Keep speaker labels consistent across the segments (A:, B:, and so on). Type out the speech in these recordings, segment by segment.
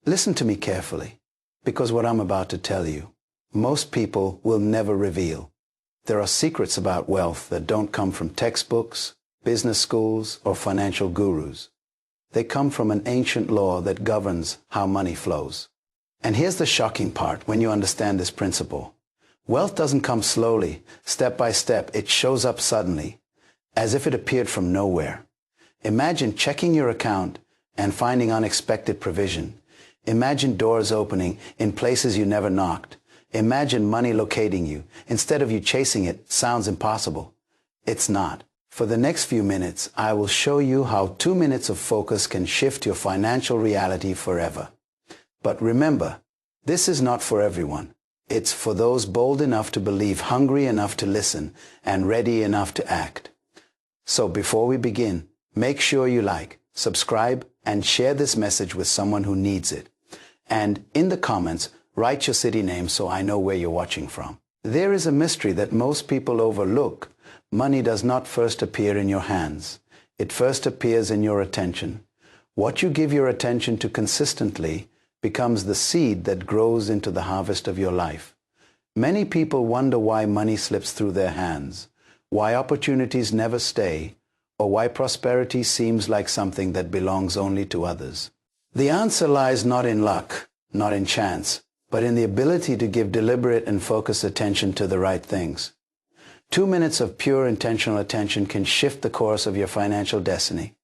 A: Listen to me carefully, because what I'm about to tell you, most people will never reveal. There are secrets about wealth that don't come from textbooks, business schools, or financial gurus. They come from an ancient law that governs how money flows. And here's the shocking part when you understand this principle. Wealth doesn't come slowly, step by step. It shows up suddenly, as if it appeared from nowhere. Imagine checking your account and finding unexpected provision. Imagine doors opening in places you never knocked. Imagine money locating you. Instead of you chasing it, sounds impossible. It's not. For the next few minutes, I will show you how 2 minutes of focus can shift your financial reality forever. But remember, this is not for everyone. It's for those bold enough to believe, hungry enough to listen, and ready enough to act. So before we begin, make sure you like, subscribe, and share this message with someone who needs it. And in the comments, write your city name so I know where you're watching from. There is a mystery that most people overlook. Money does not first appear in your hands. It first appears in your attention. What you give your attention to consistently becomes the seed that grows into the harvest of your life. Many people wonder why money slips through their hands, why opportunities never stay, or why prosperity seems like something that belongs only to others. The answer lies not in luck, not in chance, but in the ability to give deliberate and focused attention to the right things. 2 minutes of pure intentional attention can shift the course of your financial destiny.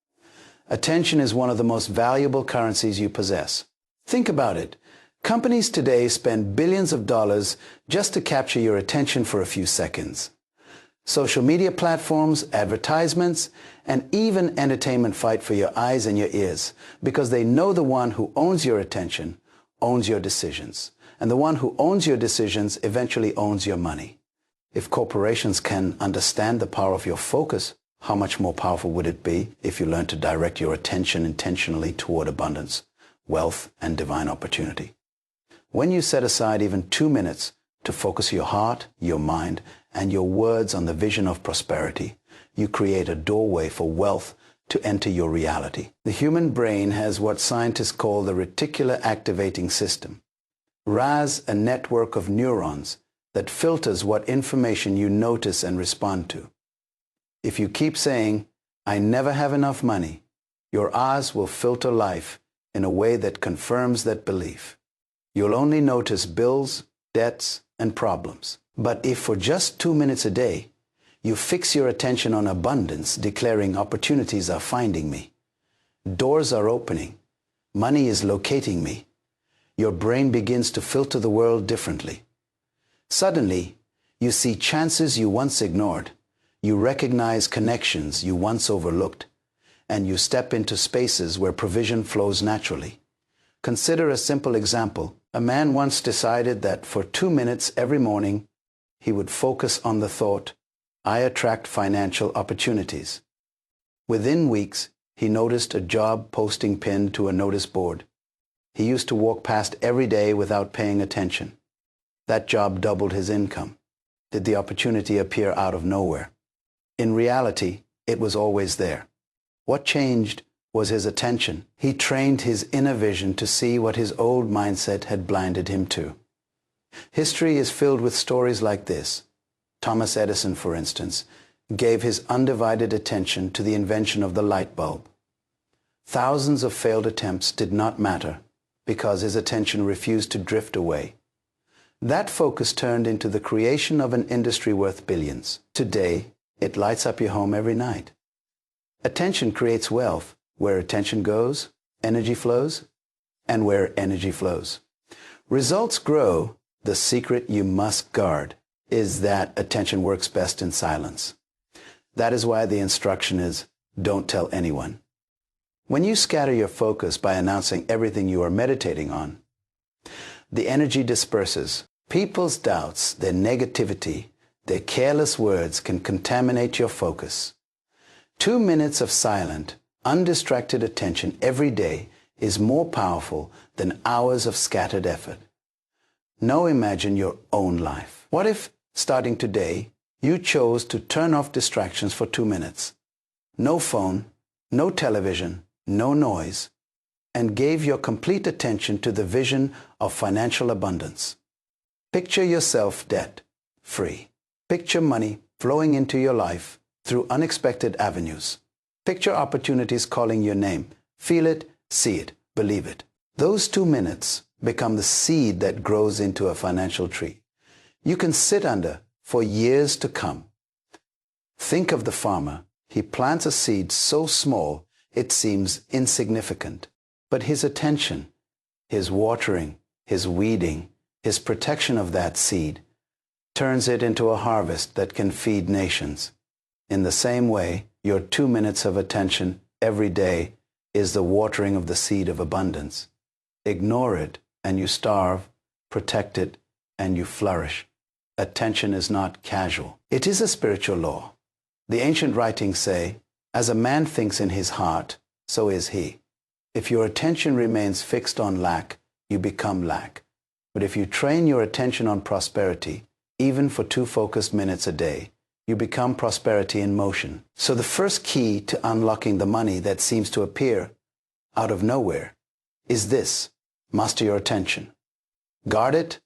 A: Attention is one of the most valuable currencies you possess. Think about it. Companies today spend billions of dollars just to capture your attention for a few seconds. Social media platforms, advertisements, and even entertainment fight for your eyes and your ears because they know the one who owns your attention owns your decisions, and the one who owns your decisions eventually owns your money. If corporations can understand the power of your focus, how much more powerful would it be if you learned to direct your attention intentionally toward abundance, wealth, and divine opportunity? When you set aside even 2 minutes to focus your heart, your mind, and your words on the vision of prosperity, you create a doorway for wealth to enter your reality. The human brain has what scientists call the reticular activating system. RAS, a network of neurons that filters what information you notice and respond to. If you keep saying, "I never have enough money," your eyes will filter life in a way that confirms that belief. You'll only notice bills, debts, and problems. But if for just 2 minutes a day, you fix your attention on abundance, declaring, "Opportunities are finding me. Doors are opening. Money is locating me," your brain begins to filter the world differently. Suddenly, you see chances you once ignored. You recognize connections you once overlooked, and you step into spaces where provision flows naturally. Consider a simple example. A man once decided that for 2 minutes every morning, he would focus on the thought, "I attract financial opportunities." Within weeks, he noticed a job posting pinned to a notice board. He used to walk past every day without paying attention. That job doubled his income. Did the opportunity appear out of nowhere? In reality, it was always there. What changed was his attention. He trained his inner vision to see what his old mindset had blinded him to. History is filled with stories like this. Thomas Edison, for instance, gave his undivided attention to the invention of the light bulb. Thousands of failed attempts did not matter because his attention refused to drift away. That focus turned into the creation of an industry worth billions. Today, it lights up your home every night. Attention creates wealth. Where attention goes, energy flows, and where energy flows, results grow. The secret you must guard is that attention works best in silence. That is why the instruction is, don't tell anyone. When you scatter your focus by announcing everything you are meditating on, the energy disperses. People's doubts, their negativity, their careless words can contaminate your focus. 2 minutes of silent, undistracted attention every day is more powerful than hours of scattered effort. Now imagine your own life. What if, starting today, you chose to turn off distractions for 2 minutes? No phone, no television, no noise. and gave your complete attention to the vision of financial abundance. Picture yourself debt-free. Picture money flowing into your life through unexpected avenues. Picture opportunities calling your name. Feel it, see it, believe it. Those 2 minutes become the seed that grows into a financial tree you can sit under for years to come. Think of the farmer. He plants a seed so small it seems insignificant. But his attention, his watering, his weeding, his protection of that seed turns it into a harvest that can feed nations. In the same way, your 2 minutes of attention every day is the watering of the seed of abundance. Ignore it and you starve, protect it and you flourish. Attention is not casual. It is a spiritual law. The ancient writings say, as a man thinks in his heart, so is he. If your attention remains fixed on lack, you become lack. But if you train your attention on prosperity, even for 2 focused minutes a day, you become prosperity in motion. So the first key to unlocking the money that seems to appear out of nowhere is this: master your attention. Guard it,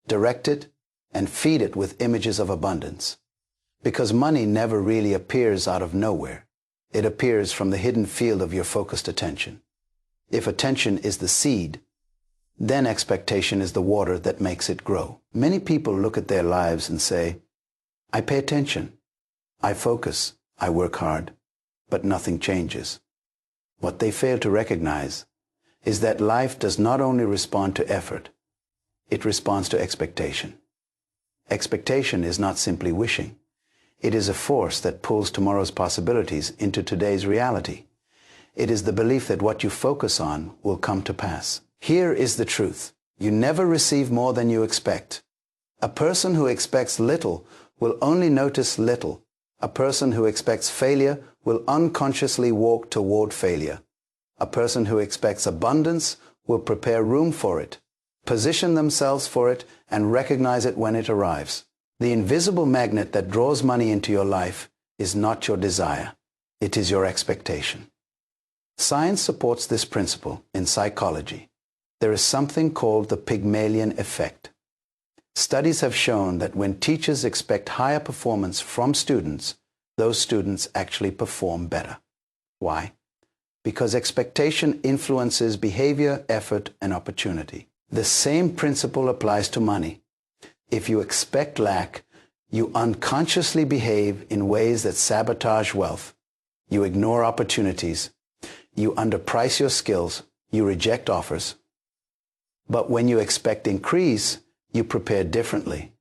A: direct it, and feed it with images of abundance. Because money never really appears out of nowhere. It appears from the hidden field of your focused attention. If attention is the seed, then expectation is the water that makes it grow. Many people look at their lives and say, I pay attention, I focus, I work hard, but nothing changes. What they fail to recognize is that life does not only respond to effort, it responds to expectation. Expectation is not simply wishing. It is a force that pulls tomorrow's possibilities into today's reality. It is the belief that what you focus on will come to pass. Here is the truth. You never receive more than you expect. A person who expects little will only notice little. A person who expects failure will unconsciously walk toward failure. A person who expects abundance will prepare room for it, position themselves for it, and recognize it when it arrives. The invisible magnet that draws money into your life is not your desire. It is your expectation. Science supports this principle in psychology. There is something called the Pygmalion effect. Studies have shown that when teachers expect higher performance from students, those students actually perform better. Why? Because expectation influences behavior, effort, and opportunity. The same principle applies to money. If you expect lack, you unconsciously behave in ways that sabotage wealth. You ignore opportunities. You underprice your skills. You reject offers. But when you expect increase, you prepare differently.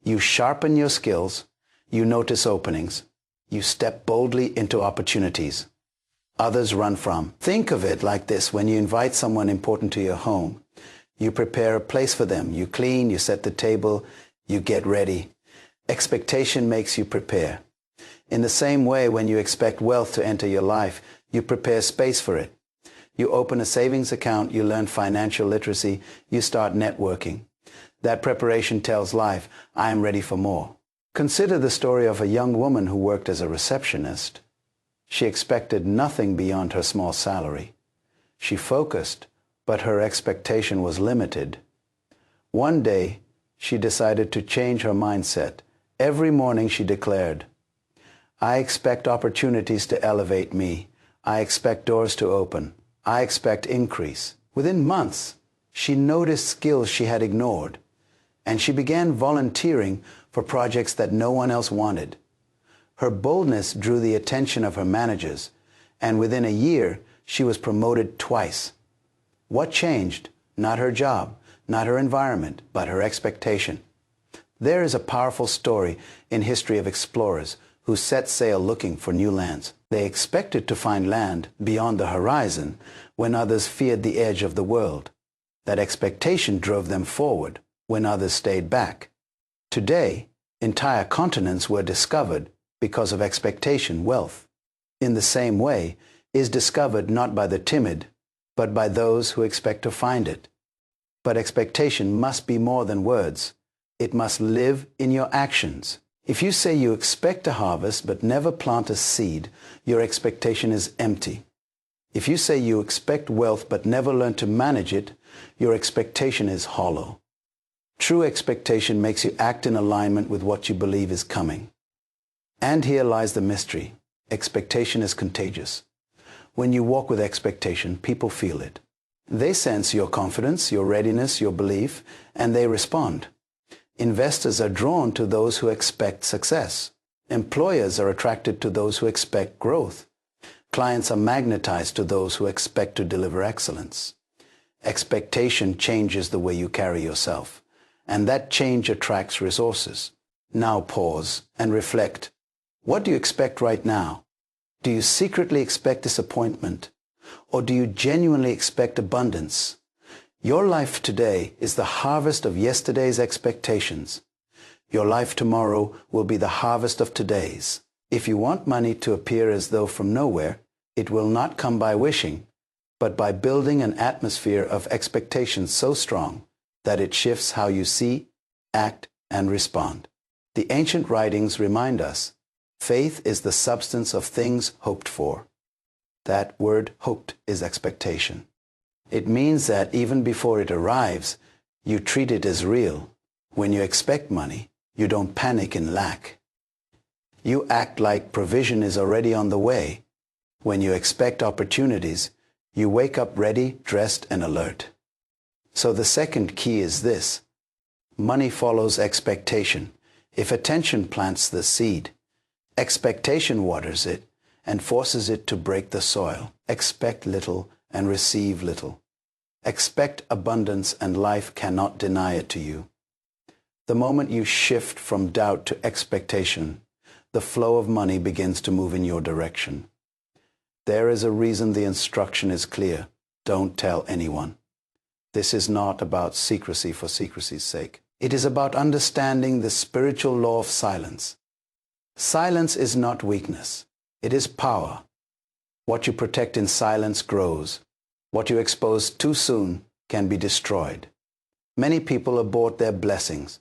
A: You sharpen your skills. You notice openings. You step boldly into opportunities others run from. Think of it like this: when you invite someone important to your home, you prepare a place for them. You clean, you set the table, you get ready. Expectation makes you prepare. In the same way, when you expect wealth to enter your life, you prepare space for it. You open a savings account, you learn financial literacy, you start networking. That preparation tells life, I am ready for more. Consider the story of a young woman who worked as a receptionist. She expected nothing beyond her small salary. She focused, but her expectation was limited. One day, she decided to change her mindset. Every morning she declared, I expect opportunities to elevate me. I expect doors to open. I expect increase. Within months, she noticed skills she had ignored, and she began volunteering for projects that no one else wanted. Her boldness drew the attention of her managers, and within a year, she was promoted twice. What changed? Not her job, not her environment, but her expectation. There is a powerful story in history of explorers who set sail looking for new lands. They expected to find land beyond the horizon when others feared the edge of the world. That expectation drove them forward when others stayed back. Today, entire continents were discovered because of expectation wealth. In the same way, is discovered not by the timid, but by those who expect to find it. But expectation must be more than words. It must live in your actions. If you say you expect a harvest but never plant a seed, your expectation is empty. If you say you expect wealth but never learn to manage it, your expectation is hollow. True expectation makes you act in alignment with what you believe is coming. And here lies the mystery. Expectation is contagious. When you walk with expectation, people feel it. They sense your confidence, your readiness, your belief, and they respond. Investors are drawn to those who expect success. Employers are attracted to those who expect growth. Clients are magnetized to those who expect to deliver excellence. Expectation changes the way you carry yourself, and that change attracts resources. Now pause and reflect. What do you expect right now? Do you secretly expect disappointment? Or do you genuinely expect abundance? Your life today is the harvest of yesterday's expectations. Your life tomorrow will be the harvest of today's. If you want money to appear as though from nowhere, it will not come by wishing, but by building an atmosphere of expectation so strong that it shifts how you see, act, and respond. The ancient writings remind us, faith is the substance of things hoped for. That word hoped is expectation. It means that even before it arrives, you treat it as real. When you expect money, you don't panic in lack. You act like provision is already on the way. When you expect opportunities, you wake up ready, dressed, and alert. So the second key is this. Money follows expectation. If attention plants the seed, expectation waters it and forces it to break the soil. Expect little and receive little. Expect abundance and life cannot deny it to you. The moment you shift from doubt to expectation, the flow of money begins to move in your direction. There is a reason the instruction is clear. Don't tell anyone. This is not about secrecy for secrecy's sake. It is about understanding the spiritual law of silence. Silence is not weakness. It is power. What you protect in silence grows. What you expose too soon can be destroyed. Many people abort their blessings,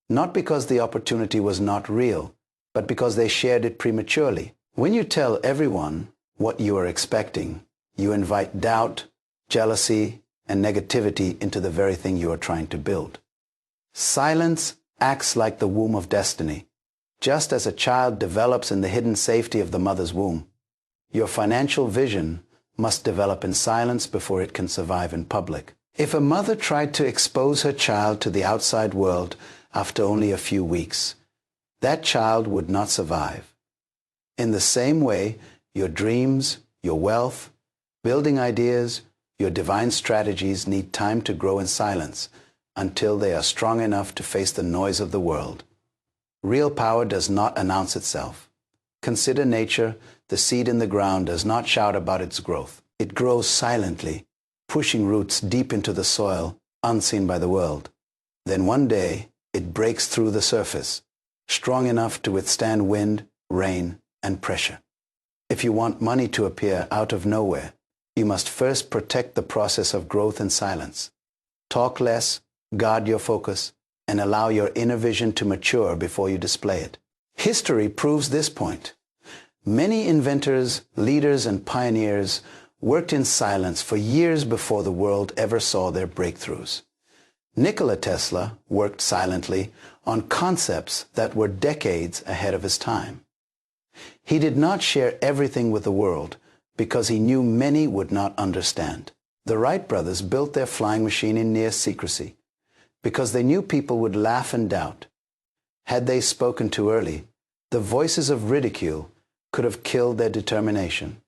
A: not because the opportunity was not real, but because they shared it prematurely. When you tell everyone what you are expecting, you invite doubt, jealousy, and negativity into the very thing you are trying to build. Silence acts like the womb of destiny. Just as a child develops in the hidden safety of the mother's womb, your financial vision must develop in silence before it can survive in public. If a mother tried to expose her child to the outside world after only a few weeks, that child would not survive. In the same way, your dreams, your wealth, building ideas, your divine strategies need time to grow in silence until they are strong enough to face the noise of the world. Real power does not announce itself. Consider nature. The seed in the ground does not shout about its growth. It grows silently, pushing roots deep into the soil, unseen by the world. Then one day, it breaks through the surface, strong enough to withstand wind, rain, and pressure. If you want money to appear out of nowhere, you must first protect the process of growth in silence. Talk less, guard your focus, and allow your inner vision to mature before you display it. History proves this point. Many inventors, leaders, and pioneers worked in silence for years before the world ever saw their breakthroughs. Nikola Tesla worked silently on concepts that were decades ahead of his time. He did not share everything with the world because he knew many would not understand. The Wright brothers built their flying machine in near secrecy because they knew people would laugh and doubt. Had they spoken too early, the voices of ridicule could have killed their determination.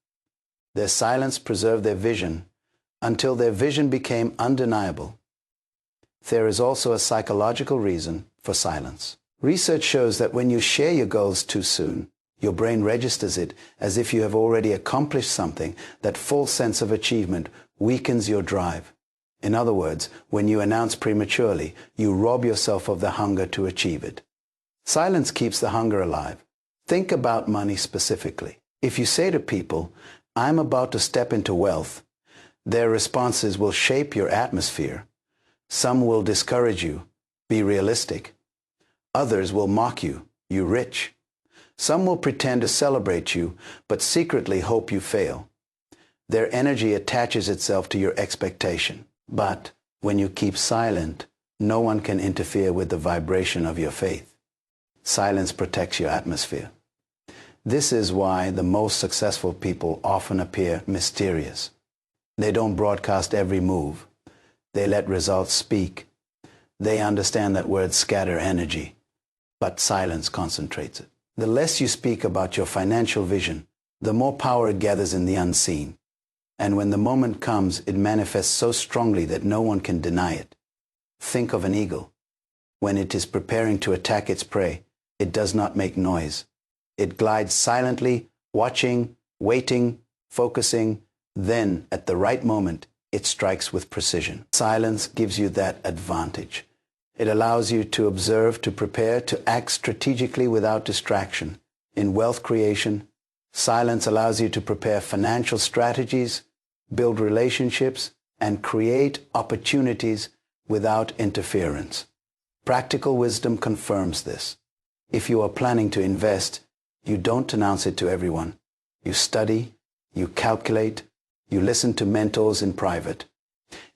A: Their silence preserved their vision until their vision became undeniable. There is also a psychological reason for silence. Research shows that when you share your goals too soon, your brain registers it as if you have already accomplished something. That false sense of achievement weakens your drive. In other words, when you announce prematurely, you rob yourself of the hunger to achieve it. Silence keeps the hunger alive. Think about money specifically. If you say to people, "I'm about to step into wealth," their responses will shape your atmosphere. Some will discourage you, "Be realistic." Others will mock you, "You rich." Some will pretend to celebrate you, but secretly hope you fail. Their energy attaches itself to your expectation. But when you keep silent, no one can interfere with the vibration of your faith. Silence protects your atmosphere. This is why the most successful people often appear mysterious. They don't broadcast every move. They let results speak. They understand that words scatter energy, but silence concentrates it. The less you speak about your financial vision, the more power it gathers in the unseen. And when the moment comes, it manifests so strongly that no one can deny it. Think of an eagle. When it is preparing to attack its prey, it does not make noise. It glides silently, watching, waiting, focusing. Then, at the right moment, it strikes with precision. Silence gives you that advantage. It allows you to observe, to prepare, to act strategically without distraction. In wealth creation, silence allows you to prepare financial strategies, build relationships, and create opportunities without interference. Practical wisdom confirms this. If you are planning to invest, you don't announce it to everyone. You study, you calculate, you listen to mentors in private.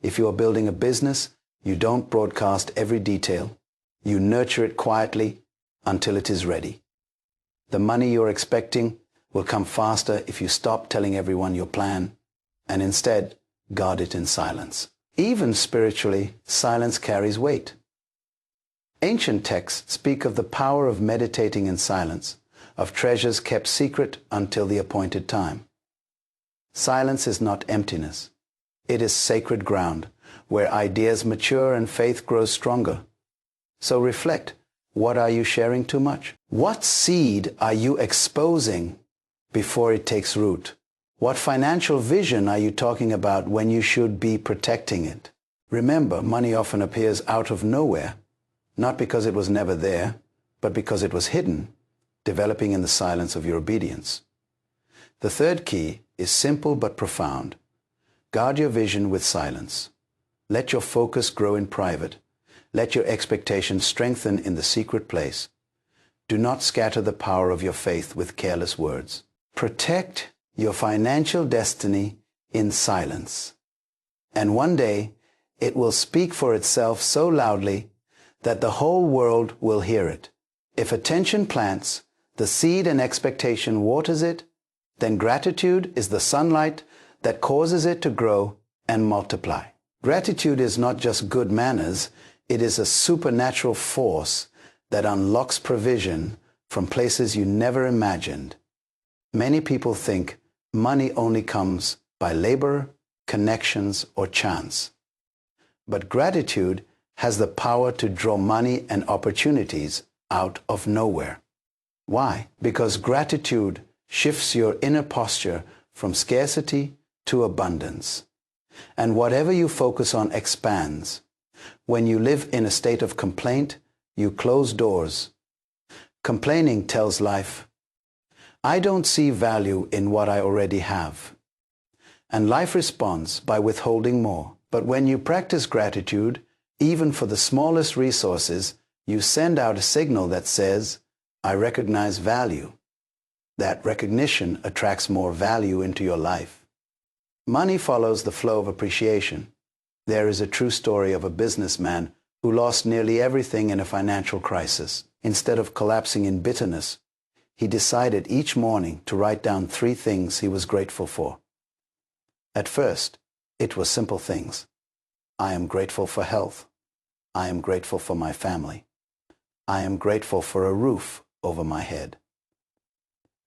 A: If you are building a business, you don't broadcast every detail. You nurture it quietly until it is ready. The money you're expecting will come faster if you stop telling everyone your plan and instead guard it in silence. Even spiritually, silence carries weight. Ancient texts speak of the power of meditating in silence, of treasures kept secret until the appointed time. Silence is not emptiness. It is sacred ground where ideas mature and faith grows stronger. So reflect, what are you sharing too much? What seed are you exposing before it takes root? What financial vision are you talking about when you should be protecting it? Remember, money often appears out of nowhere, not because it was never there, but because it was hidden, developing in the silence of your obedience. The third key is simple but profound. Guard your vision with silence. Let your focus grow in private. Let your expectations strengthen in the secret place. Do not scatter the power of your faith with careless words. Protect your financial destiny in silence. And one day, it will speak for itself so loudly that the whole world will hear it. If attention plants, the seed and expectation waters it, then gratitude is the sunlight that causes it to grow and multiply. Gratitude is not just good manners, it is a supernatural force that unlocks provision from places you never imagined. Many people think money only comes by labor, connections, or chance. But gratitude has the power to draw money and opportunities out of nowhere. Why? Because gratitude shifts your inner posture from scarcity to abundance. And whatever you focus on expands. When you live in a state of complaint, you close doors. Complaining tells life, I don't see value in what I already have. And life responds by withholding more. But when you practice gratitude, even for the smallest resources, you send out a signal that says, I recognize value. That recognition attracts more value into your life. Money follows the flow of appreciation. There is a true story of a businessman who lost nearly everything in a financial crisis. Instead of collapsing in bitterness, he decided each morning to write down 3 things he was grateful for. At first, it was simple things. I am grateful for health. I am grateful for my family. I am grateful for a roof over my head.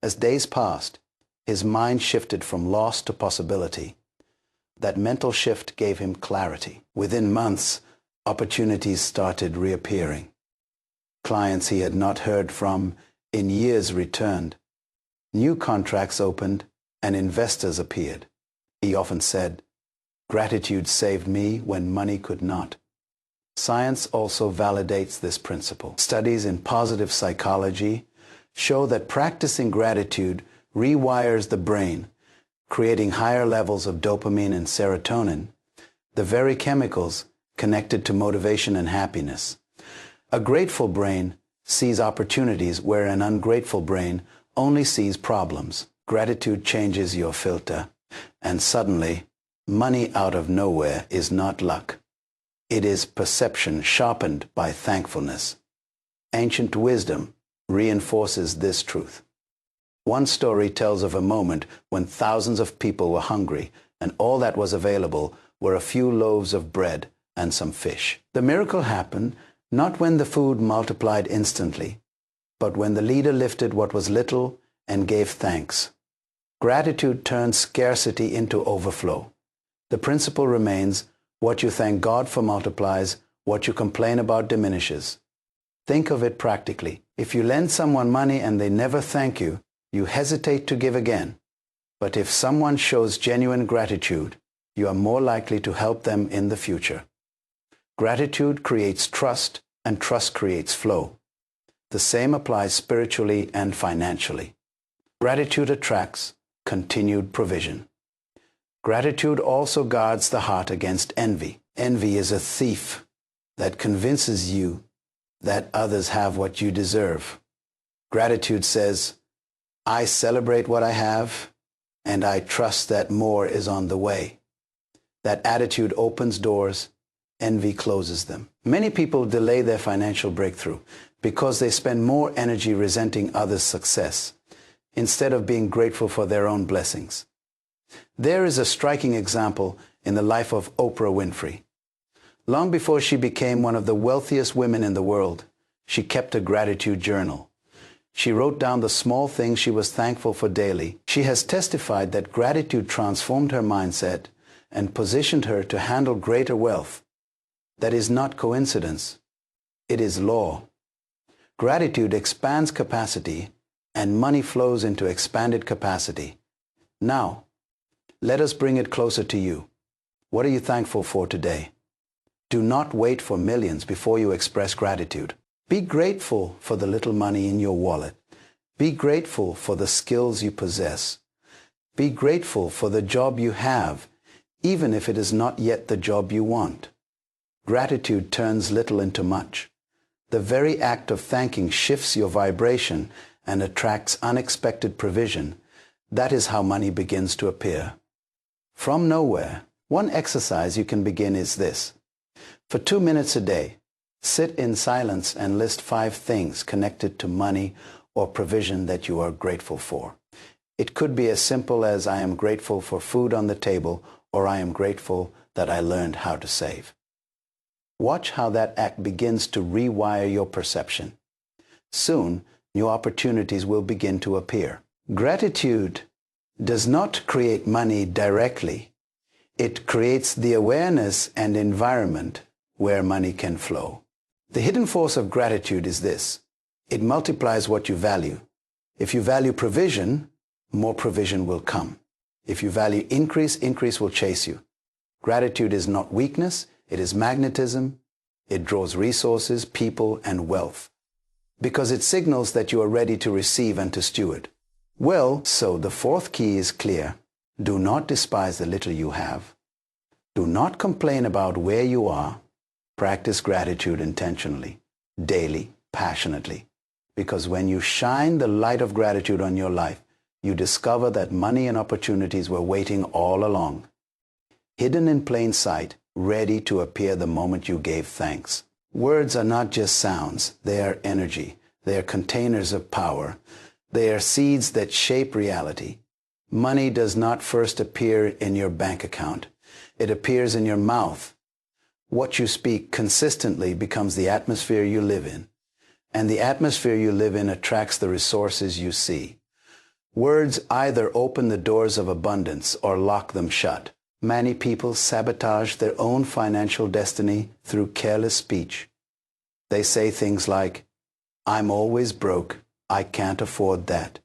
A: As days passed, his mind shifted from loss to possibility. That mental shift gave him clarity. Within months, opportunities started reappearing. Clients he had not heard from in years returned. New contracts opened and investors appeared. He often said, gratitude saved me when money could not. Science also validates this principle. Studies in positive psychology show that practicing gratitude rewires the brain, creating higher levels of dopamine and serotonin, the very chemicals connected to motivation and happiness. A grateful brain sees opportunities where an ungrateful brain only sees problems. Gratitude changes your filter. And suddenly, money out of nowhere is not luck. It is perception sharpened by thankfulness. Ancient wisdom reinforces this truth. One story tells of a moment when thousands of people were hungry and all that was available were a few loaves of bread and some fish. The miracle happened not when the food multiplied instantly, but when the leader lifted what was little and gave thanks. Gratitude turns scarcity into overflow. The principle remains, what you thank God for multiplies, what you complain about diminishes. Think of it practically. If you lend someone money and they never thank you, you hesitate to give again. But if someone shows genuine gratitude, you are more likely to help them in the future. Gratitude creates trust, and trust creates flow. The same applies spiritually and financially. Gratitude attracts continued provision. Gratitude also guards the heart against envy. Envy is a thief that convinces you that others have what you deserve. Gratitude says, I celebrate what I have, and I trust that more is on the way. That attitude opens doors, envy closes them. Many people delay their financial breakthrough because they spend more energy resenting others' success instead of being grateful for their own blessings. There is a striking example in the life of Oprah Winfrey. Long before she became one of the wealthiest women in the world, she kept a gratitude journal. She wrote down the small things she was thankful for daily. She has testified that gratitude transformed her mindset and positioned her to handle greater wealth. That is not coincidence. It is law. Gratitude expands capacity, and money flows into expanded capacity. Now, let us bring it closer to you. What are you thankful for today? Do not wait for millions before you express gratitude. Be grateful for the little money in your wallet. Be grateful for the skills you possess. Be grateful for the job you have, even if it is not yet the job you want. Gratitude turns little into much. The very act of thanking shifts your vibration and attracts unexpected provision. That is how money begins to appear. From nowhere, one exercise you can begin is this. For 2 minutes a day, sit in silence and list 5 things connected to money or provision that you are grateful for. It could be as simple as I am grateful for food on the table, or I am grateful that I learned how to save. Watch how that act begins to rewire your perception. Soon, new opportunities will begin to appear. Gratitude does not create money directly. It creates the awareness and environment where money can flow. The hidden force of gratitude is this. It multiplies what you value. If you value provision, more provision will come. If you value increase, increase will chase you. Gratitude is not weakness, it is magnetism. It draws resources, people, and wealth, because it signals that you are ready to receive and to steward. Well, so the 4th key is clear. Do not despise the little you have. Do not complain about where you are. Practice gratitude intentionally, daily, passionately. Because when you shine the light of gratitude on your life, you discover that money and opportunities were waiting all along, hidden in plain sight, ready to appear the moment you gave thanks. Words are not just sounds, they are energy. They are containers of power. They are seeds that shape reality. Money does not first appear in your bank account. It appears in your mouth. What you speak consistently becomes the atmosphere you live in. And the atmosphere you live in attracts the resources you see. Words either open the doors of abundance or lock them shut. Many people sabotage their own financial destiny through careless speech. They say things like, I'm always broke, I can't afford that,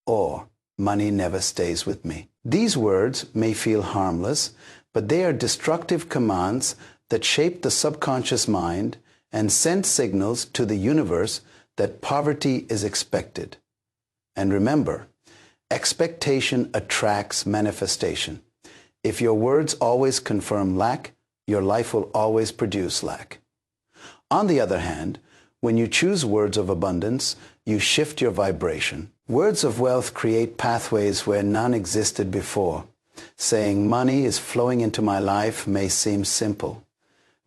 A: or money never stays with me. These words may feel harmless, but they are destructive commands that shape the subconscious mind and send signals to the universe that poverty is expected. And remember, expectation attracts manifestation. If your words always confirm lack, your life will always produce lack. On the other hand, when you choose words of abundance, you shift your vibration. Words of wealth create pathways where none existed before. Saying money is flowing into my life may seem simple,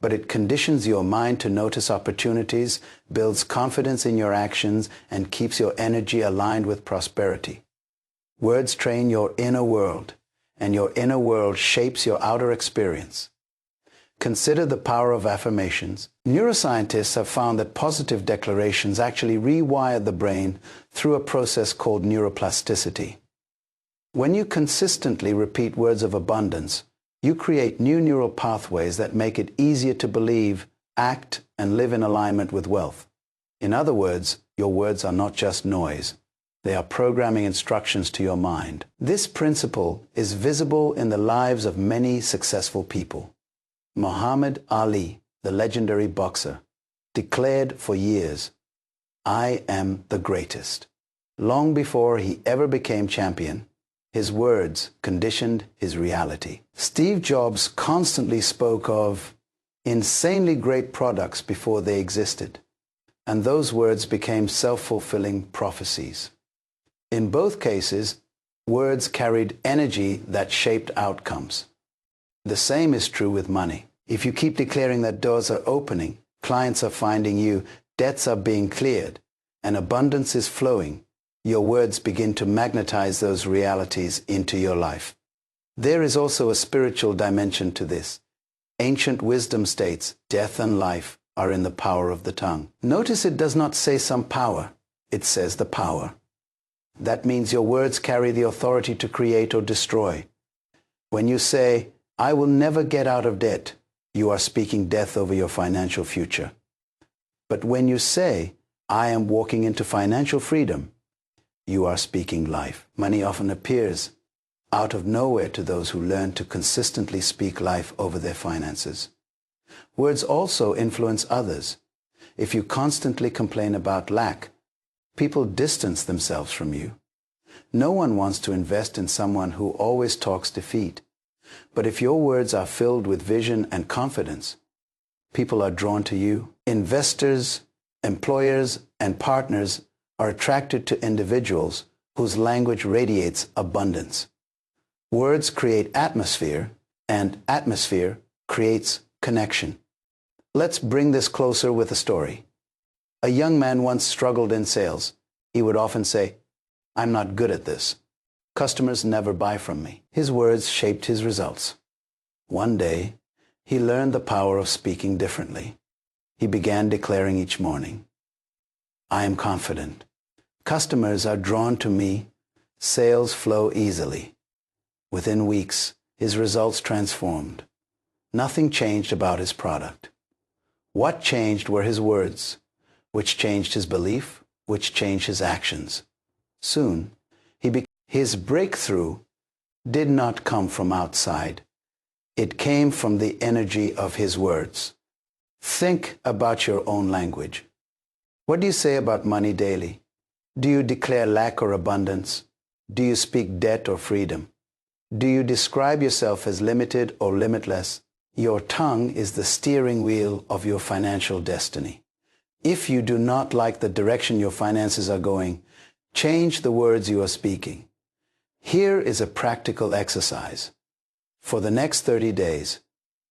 A: but it conditions your mind to notice opportunities, builds confidence in your actions, and keeps your energy aligned with prosperity. Words train your inner world, and your inner world shapes your outer experience. Consider the power of affirmations. Neuroscientists have found that positive declarations actually rewire the brain through a process called neuroplasticity. When you consistently repeat words of abundance, you create new neural pathways that make it easier to believe, act, and live in alignment with wealth. In other words, your words are not just noise. They are programming instructions to your mind. This principle is visible in the lives of many successful people. Muhammad Ali, the legendary boxer, declared for years, "I am the greatest." Long before he ever became champion, his words conditioned his reality. Steve Jobs constantly spoke of insanely great products before they existed, and those words became self-fulfilling prophecies. In both cases, words carried energy that shaped outcomes. The same is true with money. If you keep declaring that doors are opening, clients are finding you, debts are being cleared, and abundance is flowing, your words begin to magnetize those realities into your life. There is also a spiritual dimension to this. Ancient wisdom states, death and life are in the power of the tongue. Notice it does not say some power, it says the power. That means your words carry the authority to create or destroy. When you say, "I will never get out of debt," you are speaking death over your financial future. But when you say, "I am walking into financial freedom," you are speaking life. Money often appears out of nowhere to those who learn to consistently speak life over their finances. Words also influence others. If you constantly complain about lack, people distance themselves from you. No one wants to invest in someone who always talks defeat. But if your words are filled with vision and confidence, people are drawn to you. Investors, employers, and partners are attracted to individuals whose language radiates abundance. Words create atmosphere, and atmosphere creates connection. Let's bring this closer with a story. A young man once struggled in sales. He would often say, "I'm not good at this. Customers never buy from me." His words shaped his results. One day, he learned the power of speaking differently. He began declaring each morning, "I am confident. Customers are drawn to me. Sales flow easily." Within weeks, his results transformed. Nothing changed about his product. What changed were his words, which changed his belief, which changed his actions. Soon, his breakthrough did not come from outside. It came from the energy of his words. Think about your own language. What do you say about money daily? Do you declare lack or abundance? Do you speak debt or freedom? Do you describe yourself as limited or limitless? Your tongue is the steering wheel of your financial destiny. If you do not like the direction your finances are going, change the words you are speaking. Here is a practical exercise. For the next 30 days,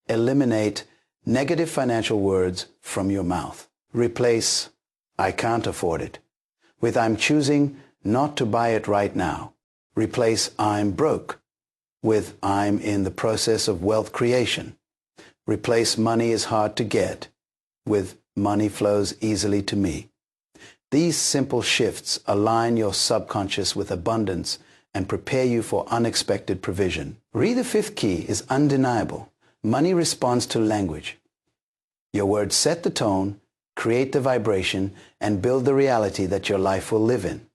A: eliminate negative financial words from your mouth. Replace "I can't afford it" with "I'm choosing not to buy it right now." Replace "I'm broke" with "I'm in the process of wealth creation." Replace "money is hard to get" with "money flows easily to me." These simple shifts align your subconscious with abundance and prepare you for unexpected provision. Read the fifth key is undeniable. Money responds to language. Your words set the tone, create the vibration, and build the reality that your life will live in.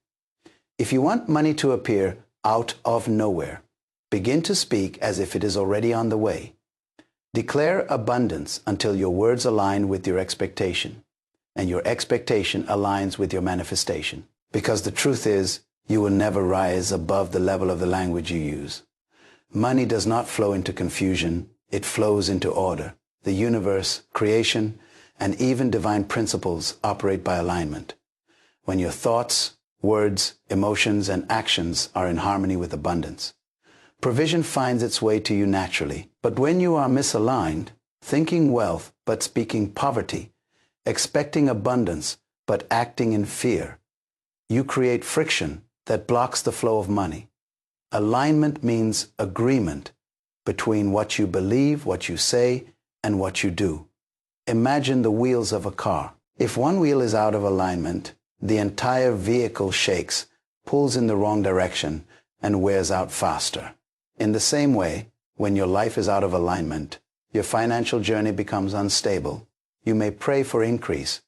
A: If you want money to appear out of nowhere, begin to speak as if it is already on the way. Declare abundance until your words align with your expectation, and your expectation aligns with your manifestation. Because the truth is, you will never rise above the level of the language you use. Money does not flow into confusion, it flows into order. The universe, creation, and even divine principles operate by alignment. When your thoughts, words, emotions, and actions are in harmony with abundance, provision finds its way to you naturally. But when you are misaligned, thinking wealth but speaking poverty, expecting abundance but acting in fear, you create friction that blocks the flow of money. Alignment means agreement between what you believe, what you say, and what you do. Imagine the wheels of a car. If one wheel is out of alignment, the entire vehicle shakes, pulls in the wrong direction, and wears out faster. In the same way, when your life is out of alignment, your financial journey becomes unstable. You may pray for increase,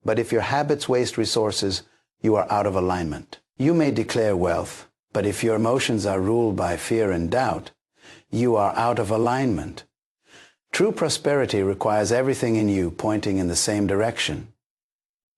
A: but if your habits waste resources, you are out of alignment. You may declare wealth, but if your emotions are ruled by fear and doubt, you are out of alignment. True prosperity requires everything in you pointing in the same direction.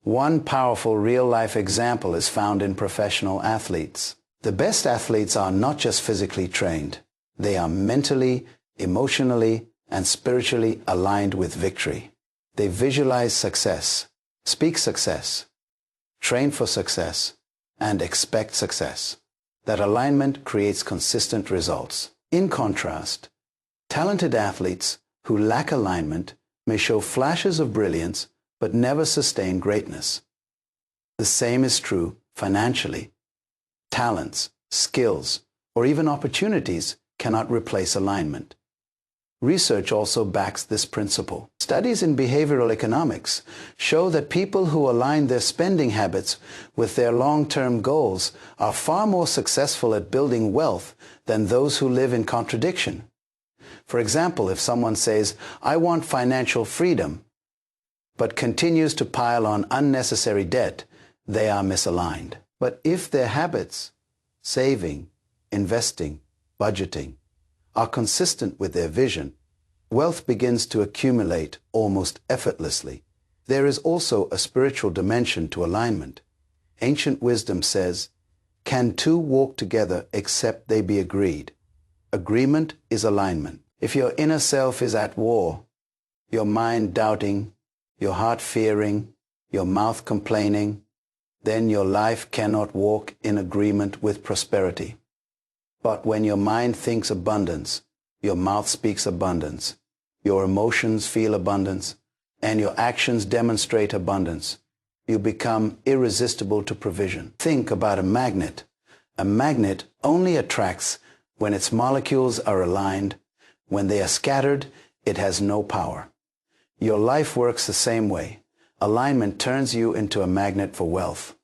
A: One powerful real-life example is found in professional athletes. The best athletes are not just physically trained. They are mentally, emotionally, and spiritually aligned with victory. They visualize success, speak success, train for success, and expect success. That alignment creates consistent results. In contrast, talented athletes who lack alignment may show flashes of brilliance but never sustain greatness. The same is true financially. Talents, skills, or even opportunities cannot replace alignment. Research also backs this principle. Studies in behavioral economics show that people who align their spending habits with their long-term goals are far more successful at building wealth than those who live in contradiction. For example, if someone says, "I want financial freedom," but continues to pile on unnecessary debt, they are misaligned. But if their habits, saving, investing, budgeting, are consistent with their vision, wealth begins to accumulate almost effortlessly. There is also a spiritual dimension to alignment. Ancient wisdom says, "Can two walk together except they be agreed?" Agreement is alignment. If your inner self is at war, your mind doubting, your heart fearing, your mouth complaining, then your life cannot walk in agreement with prosperity. But when your mind thinks abundance, your mouth speaks abundance, your emotions feel abundance, and your actions demonstrate abundance, you become irresistible to provision. Think about a magnet. A magnet only attracts when its molecules are aligned. When they are scattered, it has no power. Your life works the same way. Alignment turns you into a magnet for wealth.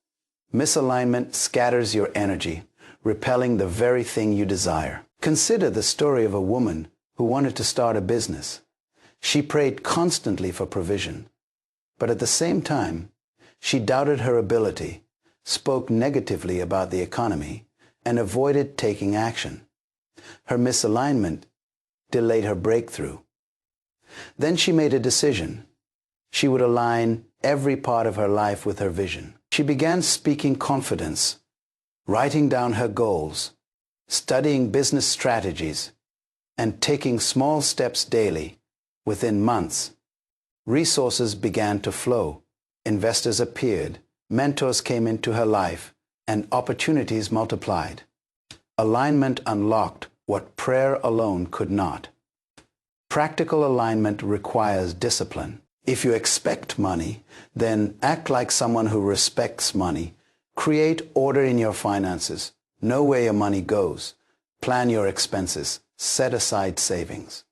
A: Misalignment scatters your energy, repelling the very thing you desire. Consider the story of a woman who wanted to start a business. She prayed constantly for provision, but at the same time, she doubted her ability, spoke negatively about the economy, and avoided taking action. Her misalignment delayed her breakthrough. Then she made a decision. She would align every part of her life with her vision. She began speaking confidence, writing down her goals, studying business strategies, and taking small steps daily. Within months, resources began to flow. Investors appeared, mentors came into her life, and opportunities multiplied. Alignment unlocked what prayer alone could not. Practical alignment requires discipline. If you expect money, then act like someone who respects money. Create order in your finances. Know where your money goes. Plan your expenses. Set aside savings.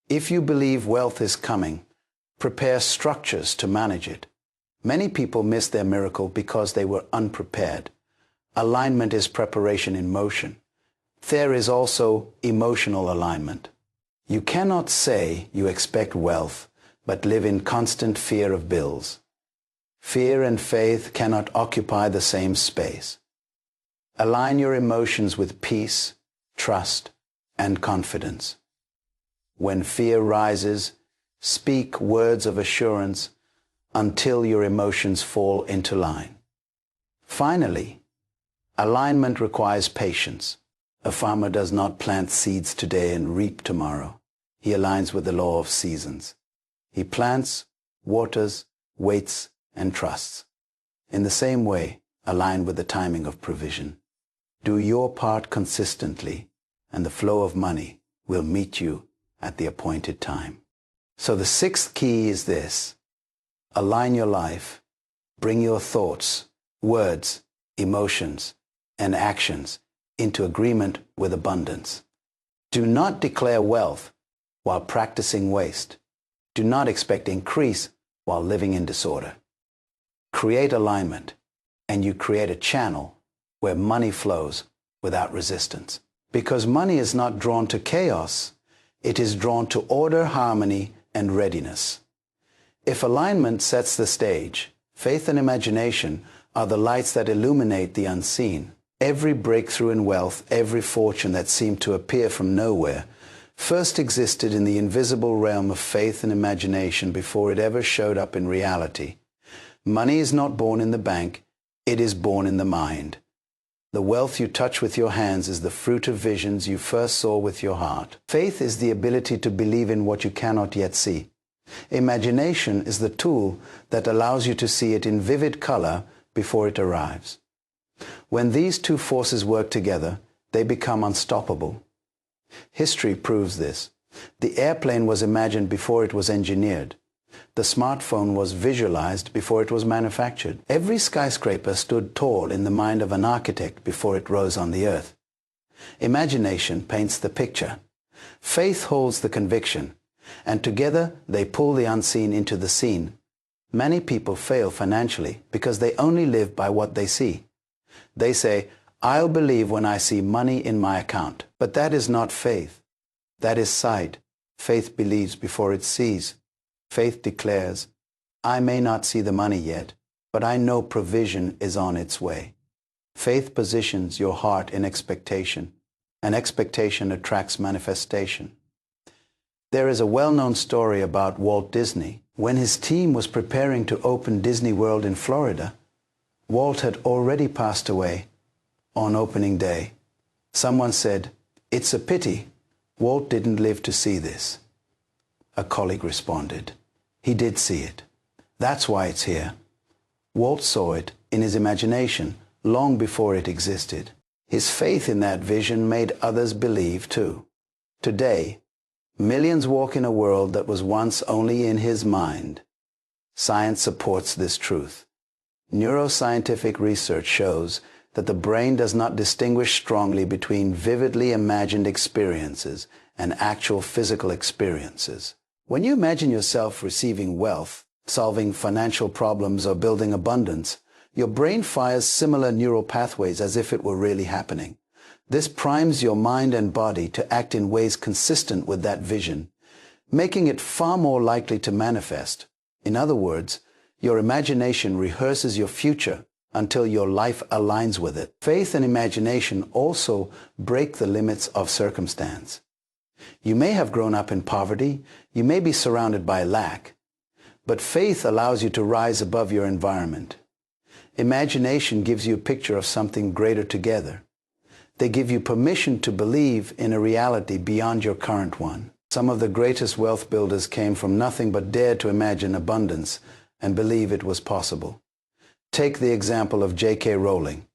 A: If you believe wealth is coming, prepare structures to manage it. Many people miss their miracle because they were unprepared. Alignment is preparation in motion. There is also emotional alignment. You cannot say you expect wealth, but live in constant fear of bills. Fear and faith cannot occupy the same space. Align your emotions with peace, trust, and confidence. When fear rises, speak words of assurance until your emotions fall into line. Finally, alignment requires patience. A farmer does not plant seeds today and reap tomorrow. He aligns with the law of seasons. He plants, waters, waits, and trusts. In the same way, align with the timing of provision. Do your part consistently, and the flow of money will meet you at the appointed time. So the sixth key is this: align your life, bring your thoughts, words, emotions, and actions into agreement with abundance. Do not declare wealth while practicing waste. Do not expect increase while living in disorder. Create alignment, and you create a channel where money flows without resistance. Because money is not drawn to chaos, it is drawn to order, harmony, and readiness. If alignment sets the stage, faith and imagination are the lights that illuminate the unseen. Every breakthrough in wealth, every fortune that seemed to appear from nowhere, first existed in the invisible realm of faith and imagination before it ever showed up in reality. Money is not born in the bank, it is born in the mind. The wealth you touch with your hands is the fruit of visions you first saw with your heart. Faith is the ability to believe in what you cannot yet see. Imagination is the tool that allows you to see it in vivid color before it arrives. When these two forces work together, they become unstoppable. History proves this. The airplane was imagined before it was engineered. The smartphone was visualized before it was manufactured. Every skyscraper stood tall in the mind of an architect before it rose on the earth. Imagination paints the picture. Faith holds the conviction, and together they pull the unseen into the seen. Many people fail financially because they only live by what they see. They say, "I'll believe when I see money in my account." But that is not faith. That is sight. Faith believes before it sees. Faith declares, "I may not see the money yet, but I know provision is on its way." Faith positions your heart in expectation, and expectation attracts manifestation. There is a well-known story about Walt Disney. When his team was preparing to open Disney World in Florida, Walt had already passed away on opening day. Someone said, "It's a pity Walt didn't live to see this." A colleague responded, "He did see it. That's why it's here." Walt saw it in his imagination long before it existed. His faith in that vision made others believe too. Today, millions walk in a world that was once only in his mind. Science supports this truth. Neuroscientific research shows that the brain does not distinguish strongly between vividly imagined experiences and actual physical experiences. When you imagine yourself receiving wealth, solving financial problems, or building abundance, your brain fires similar neural pathways as if it were really happening. This primes your mind and body to act in ways consistent with that vision, making it far more likely to manifest. In other words, your imagination rehearses your future until your life aligns with it. Faith and imagination also break the limits of circumstance. You may have grown up in poverty, you may be surrounded by lack, but faith allows you to rise above your environment. Imagination gives you a picture of something greater together. They give you permission to believe in a reality beyond your current one. Some of the greatest wealth builders came from nothing but dared to imagine abundance and believe it was possible. Take the example of J.K. Rowling.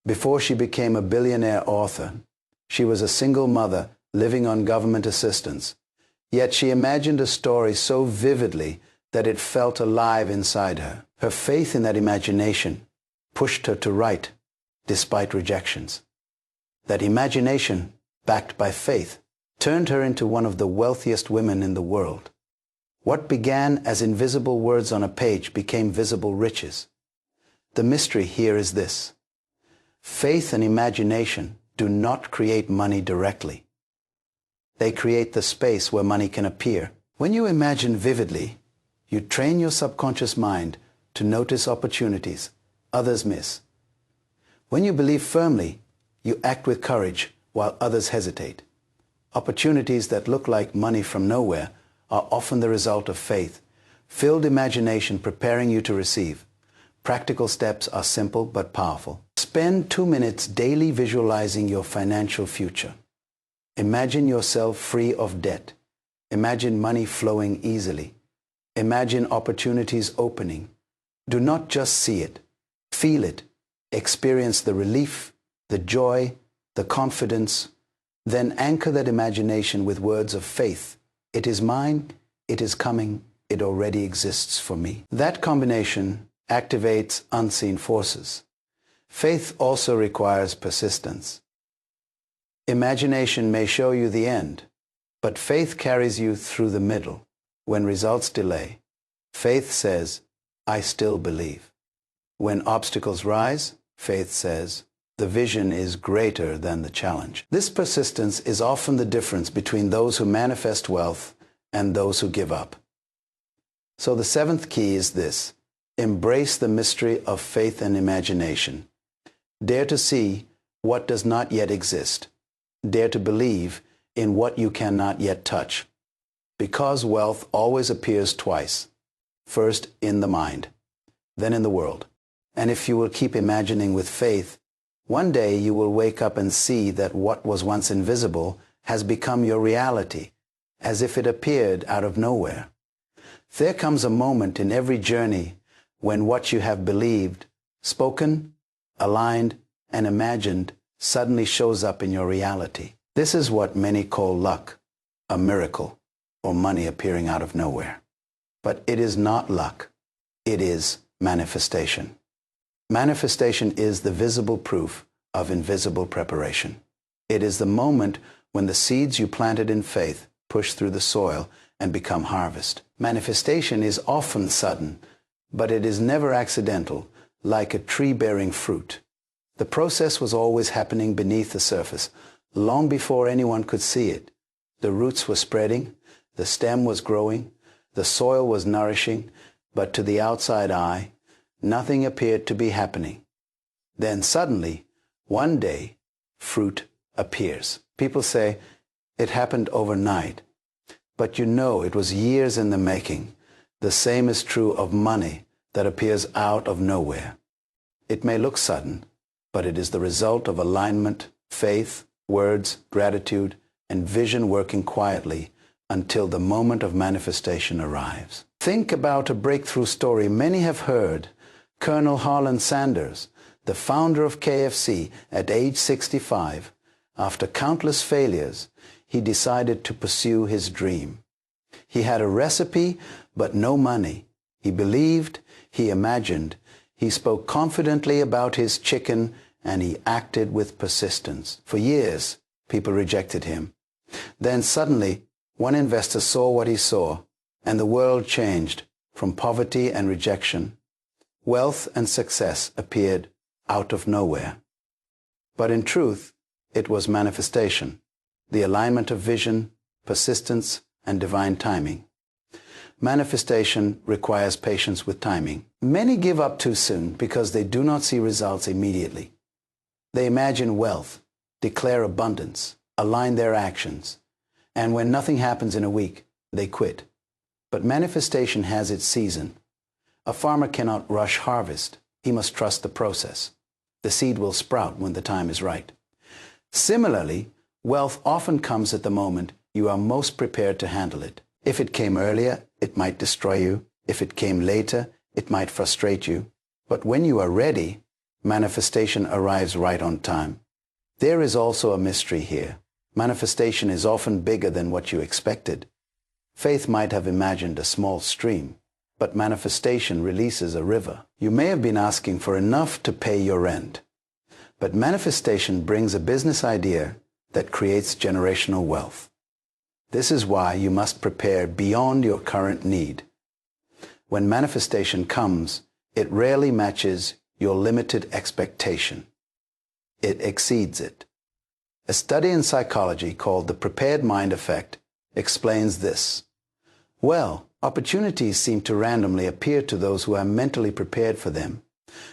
A: Before she became a billionaire author, she was a single mother living on government assistance. Yet she imagined a story so vividly that it felt alive inside her. Her faith in that imagination pushed her to write despite rejections. That imagination, backed by faith, turned her into one of the wealthiest women in the world. What began as invisible words on a page became visible riches. The mystery here is this: faith and imagination do not create money directly. They create the space where money can appear. When you imagine vividly, you train your subconscious mind to notice opportunities others miss. When you believe firmly, you act with courage while others hesitate. Opportunities that look like money from nowhere are often the result of faith, filled imagination preparing you to receive. Practical steps are simple but powerful. Spend 2 minutes daily visualizing your financial future. Imagine yourself free of debt. Imagine money flowing easily. Imagine opportunities opening. Do not just see it. Feel it. Experience the relief, the joy, the confidence. Then anchor that imagination with words of faith. It is mine, it is coming, it already exists for me. That combination activates unseen forces. Faith also requires persistence. Imagination may show you the end, but faith carries you through the middle. When results delay, faith says, I still believe. When obstacles rise, faith says, the vision is greater than the challenge. This persistence is often the difference between those who manifest wealth and those who give up. So the seventh key is this: embrace the mystery of faith and imagination. Dare to see what does not yet exist. Dare to believe in what you cannot yet touch. Because wealth always appears twice. First in the mind, then in the world. And if you will keep imagining with faith, one day you will wake up and see that what was once invisible has become your reality, as if it appeared out of nowhere. There comes a moment in every journey when what you have believed, spoken, aligned, and imagined suddenly shows up in your reality. This is what many call luck, a miracle, or money appearing out of nowhere. But it is not luck. It is manifestation. Manifestation is the visible proof of invisible preparation. It is the moment when the seeds you planted in faith push through the soil and become harvest. Manifestation is often sudden, but it is never accidental, like a tree bearing fruit. The process was always happening beneath the surface, long before anyone could see it. The roots were spreading, the stem was growing, the soil was nourishing, but to the outside eye, nothing appeared to be happening. Then suddenly, one day, fruit appears. People say, it happened overnight. But you know it was years in the making. The same is true of money that appears out of nowhere. It may look sudden, but it is the result of alignment, faith, words, gratitude, and vision working quietly until the moment of manifestation arrives. Think about a breakthrough story many have heard. Colonel Harlan Sanders, the founder of KFC, at age 65, after countless failures, he decided to pursue his dream. He had a recipe, but no money. He believed, he imagined, he spoke confidently about his chicken, and he acted with persistence. For years, people rejected him. Then suddenly, one investor saw what he saw, and the world changed. From poverty and rejection, wealth and success appeared out of nowhere. But in truth, it was manifestation, the alignment of vision, persistence, and divine timing. Manifestation requires patience with timing. Many give up too soon because they do not see results immediately. They imagine wealth, declare abundance, align their actions, and when nothing happens in a week, they quit. But manifestation has its season. A farmer cannot rush harvest. He must trust the process. The seed will sprout when the time is right. Similarly, wealth often comes at the moment you are most prepared to handle it. If it came earlier, it might destroy you. If it came later, it might frustrate you. But when you are ready, manifestation arrives right on time. There is also a mystery here. Manifestation is often bigger than what you expected. Faith might have imagined a small stream, but manifestation releases a river. You may have been asking for enough to pay your rent, but manifestation brings a business idea that creates generational wealth. This is why you must prepare beyond your current need. When manifestation comes, it rarely matches your limited expectation. It exceeds it. A study in psychology called the prepared mind effect explains this. Well, opportunities seem to randomly appear to those who are mentally prepared for them.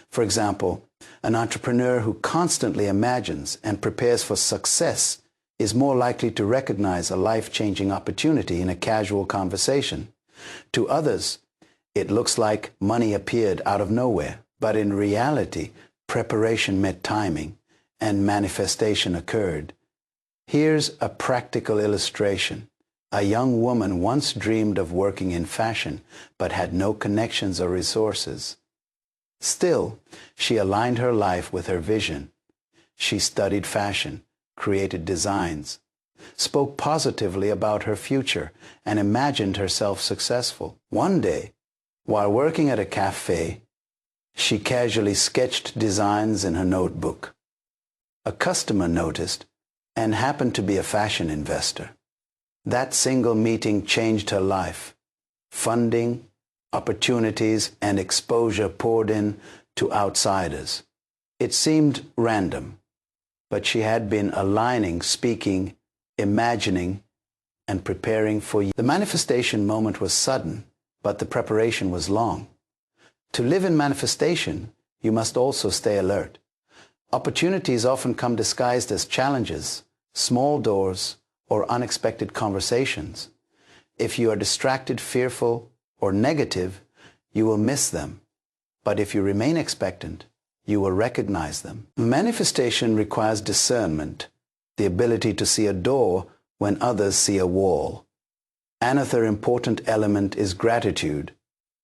A: For example, an entrepreneur who constantly imagines and prepares for success is more likely to recognize a life-changing opportunity in a casual conversation. To others, it looks like money appeared out of nowhere, but in reality, preparation met timing and manifestation occurred. Here's a practical illustration. A young woman once dreamed of working in fashion, but had no connections or resources. Still, she aligned her life with her vision. She studied fashion, created designs, spoke positively about her future, and imagined herself successful. One day, while working at a cafe, she casually sketched designs in her notebook. A customer noticed and happened to be a fashion investor. That single meeting changed her life. Funding, opportunities, and exposure poured in to outsiders. It seemed random, but she had been aligning, speaking, imagining, and preparing for years. The manifestation moment was sudden, but the preparation was long. To live in manifestation, you must also stay alert. Opportunities often come disguised as challenges, small doors, or unexpected conversations. If you are distracted, fearful, or negative, you will miss them. But if you remain expectant, you will recognize them. Manifestation requires discernment, the ability to see a door when others see a wall. Another important element is gratitude.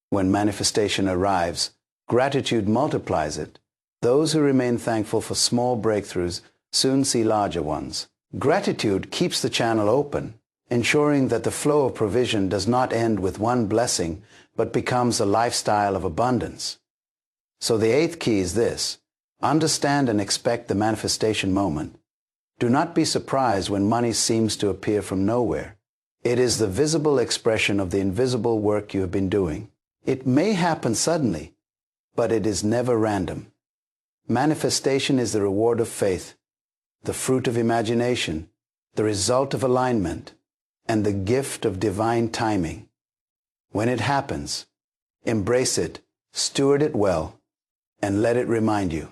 A: When manifestation arrives, gratitude multiplies it. Those who remain thankful for small breakthroughs soon see larger ones. Gratitude keeps the channel open, ensuring that the flow of provision does not end with one blessing, but becomes a lifestyle of abundance. So the eighth key is this: understand and expect the manifestation moment. Do not be surprised when money seems to appear from nowhere. It is the visible expression of the invisible work you have been doing. It may happen suddenly, but it is never random. Manifestation is the reward of faith, the fruit of imagination, the result of alignment, and the gift of divine timing. When it happens, embrace it, steward it well, and let it remind you